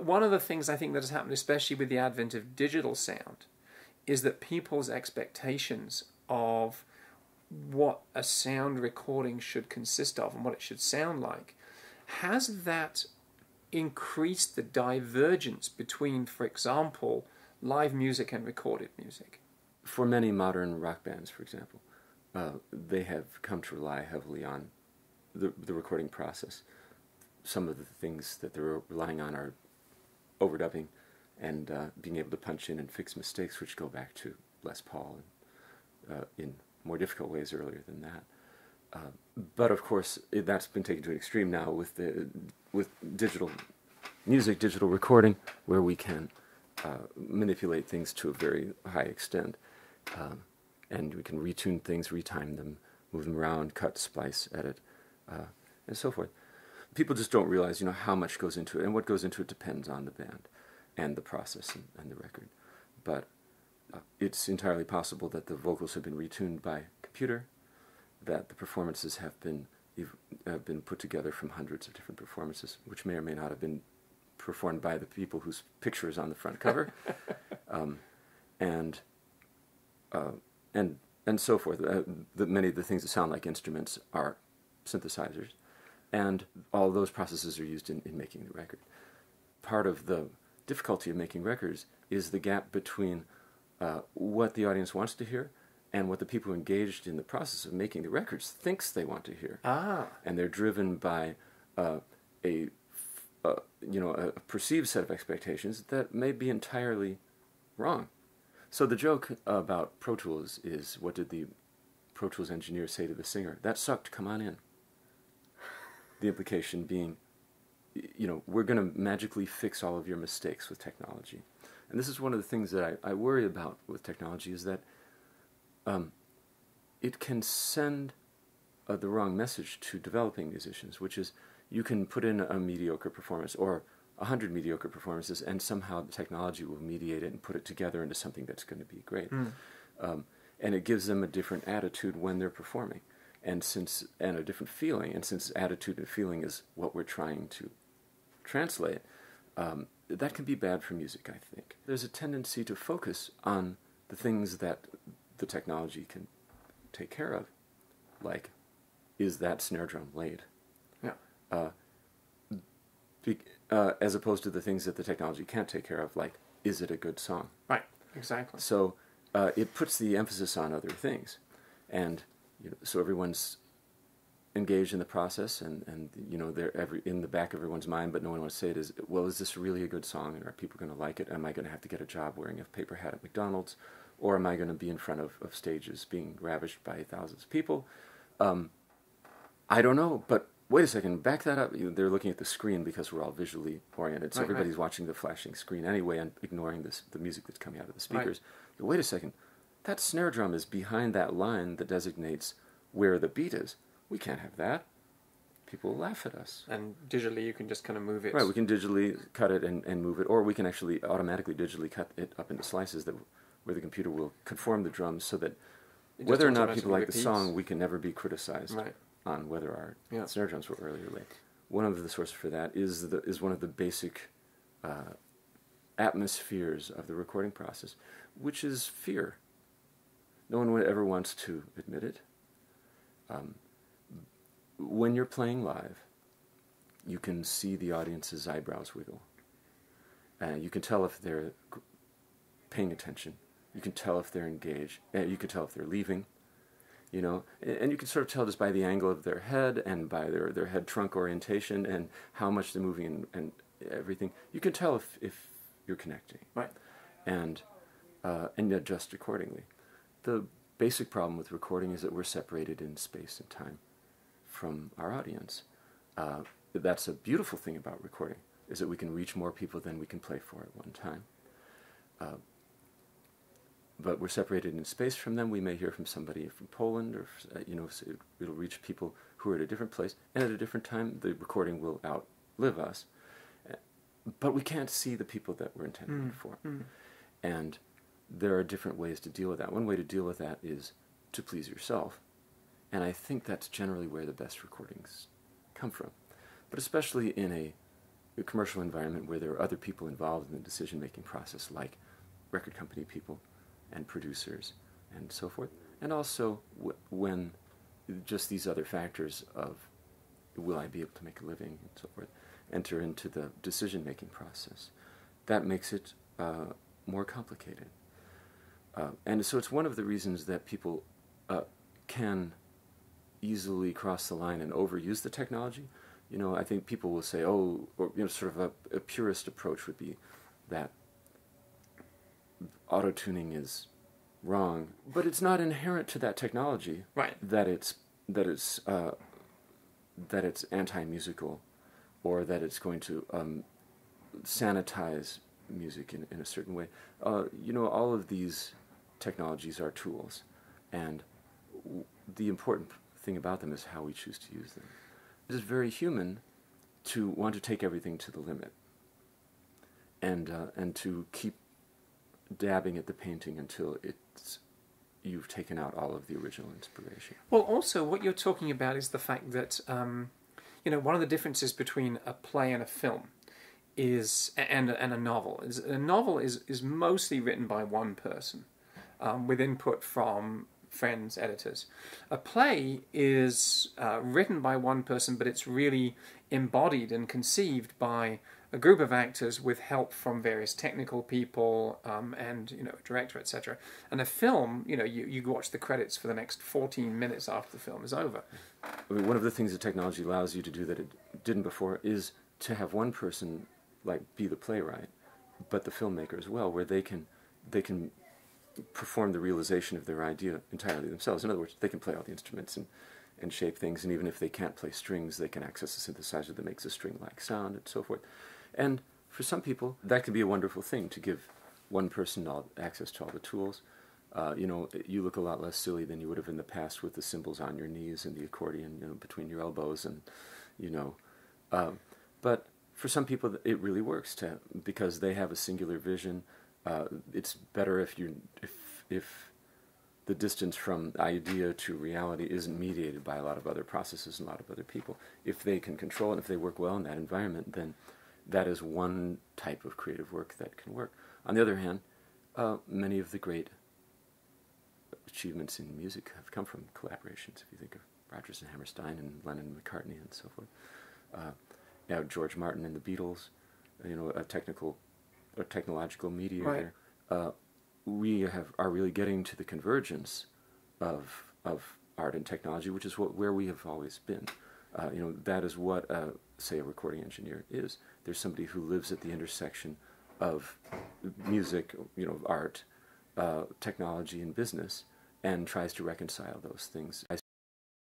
One of the things I think that has happened, especially with the advent of digital sound, is that people's expectations of what a sound recording should consist of and what it should sound like, has that increased the divergence between, for example, live music and recorded music? For many modern rock bands, for example, they have come to rely heavily on the recording process. Some of the things that they're relying on are overdubbing and being able to punch in and fix mistakes, which go back to Les Paul and in more difficult ways earlier than that. But of course, that's been taken to an extreme now with digital music, digital recording, where we can manipulate things to a very high extent. And we can retune things, retime them, move them around, cut, splice, edit, and so forth. People just don't realize, how much goes into it, and what goes into it depends on the band and the process and the record. But it's entirely possible that the vocals have been retuned by computer, that the performances have been put together from hundreds of different performances, which may or may not have been performed by the people whose picture is on the front cover, and so forth. Many of the things that sound like instruments are synthesizers, and all those processes are used in making the record. Part of the difficulty of making records is the gap between what the audience wants to hear and what the people engaged in the process of making the records thinks they want to hear. And they're driven by a perceived set of expectations that may be entirely wrong. So the joke about Pro Tools is, what did the Pro Tools engineer say to the singer? That sucked, come on in. The implication being, we're going to magically fix all of your mistakes with technology. And this is one of the things that I worry about with technology, is that it can send the wrong message to developing musicians, which is, you can put in a mediocre performance or 100 mediocre performances, and somehow the technology will mediate it and put it together into something that's going to be great. And it gives them a different attitude when they're performing, and a different feeling. And since attitude and feeling is what we're trying to translate, that can be bad for music, I think. There's a tendency to focus on the things that the technology can take care of, like, is that snare drum laid? Yeah. As opposed to the things that the technology can't take care of, like, is it a good song? Right, exactly. So it puts the emphasis on other things, and so everyone's engaged in the process, and they're in the back of everyone's mind, but no one wants to say it, is, well, is this really a good song, and are people going to like it? Am I going to have to get a job wearing a paper hat at McDonald's, or am I going to be in front of stages being ravished by thousands of people? I don't know, but wait a second, back that up. They're looking at the screen because we're all visually oriented, so everybody's watching the flashing screen anyway and ignoring the music that's coming out of the speakers. But wait a second, that snare drum is behind that line that designates where the beat is. We can't have that. People will laugh at us. And digitally you can just kind of move it. Right, we can digitally cut it and move it, or we can actually automatically digitally cut it up into slices where the computer will conform the drums so that whether or not people like the song, we can never be criticized on whether our snare drums were early or late. One of the sources for that is one of the basic atmospheres of the recording process, which is fear. No one ever wants to admit it. When you're playing live, you can see the audience's eyebrows wiggle. You can tell if they're paying attention. You can tell if they're engaged. You can tell if they're leaving. And you can sort of tell just by the angle of their head and by their head trunk orientation and how much they're moving and everything. You can tell if you're connecting. Right. And adjust accordingly. The basic problem with recording is that we're separated in space and time from our audience. That's a beautiful thing about recording, is that we can reach more people than we can play for at one time. But we're separated in space from them. We may hear from somebody from Poland, or so it'll reach people who are at a different place, and at a different time the recording will outlive us. But we can't see the people that we're intending it for. And there are different ways to deal with that. One way to deal with that is to please yourself. And I think that's generally where the best recordings come from. But especially in a commercial environment where there are other people involved in the decision-making process, like record company people and producers and so forth, and also when just these other factors of will I be able to make a living and so forth enter into the decision-making process. That makes it more complicated. And so it's one of the reasons that people can easily cross the line and overuse the technology. You know, I think people will say, oh, or, you know, sort of a purist approach would be that auto-tuning is wrong, but it's not inherent to that technology. Right. That it's anti-musical, or that it's going to sanitize music in a certain way. You know, all of these technologies are tools, and the important thing about them is how we choose to use them. It is very human to want to take everything to the limit, and to keep dabbing at the painting until you've taken out all of the original inspiration. Well, also, what you're talking about is the fact that, you know, one of the differences between a play and a film is, and a novel, is a novel is mostly written by one person, with input from friends, editors. A play is written by one person, but it's really embodied and conceived by a group of actors with help from various technical people, and, you know, a director, etc. And a film, you know, you watch the credits for the next 14 minutes after the film is over. I mean, one of the things that technology allows you to do that it didn't before is to have one person, like, be the playwright, but the filmmaker as well, where they can perform the realization of their idea entirely themselves. In other words, they can play all the instruments and shape things, and even if they can't play strings, they can access a synthesizer that makes a string-like sound and so forth. And for some people, that can be a wonderful thing, to give one person access to all the tools. You know, you look a lot less silly than you would have in the past with the cymbals on your knees and the accordion, you know, between your elbows, and, you know. But for some people, it really works because they have a singular vision. It's better if the distance from idea to reality isn't mediated by a lot of other processes and a lot of other people. If they can control it, if they work well in that environment, then that is one type of creative work that can work. On the other hand, many of the great achievements in music have come from collaborations. If you think of Rodgers and Hammerstein and Lennon and McCartney and so forth. Now George Martin and the Beatles, you know, a technological mediator. Right. We are really getting to the convergence of art and technology, which is where we have always been. You know, that is what, say, a recording engineer is. There's somebody who lives at the intersection of music, you know, art, technology, and business, and tries to reconcile those things.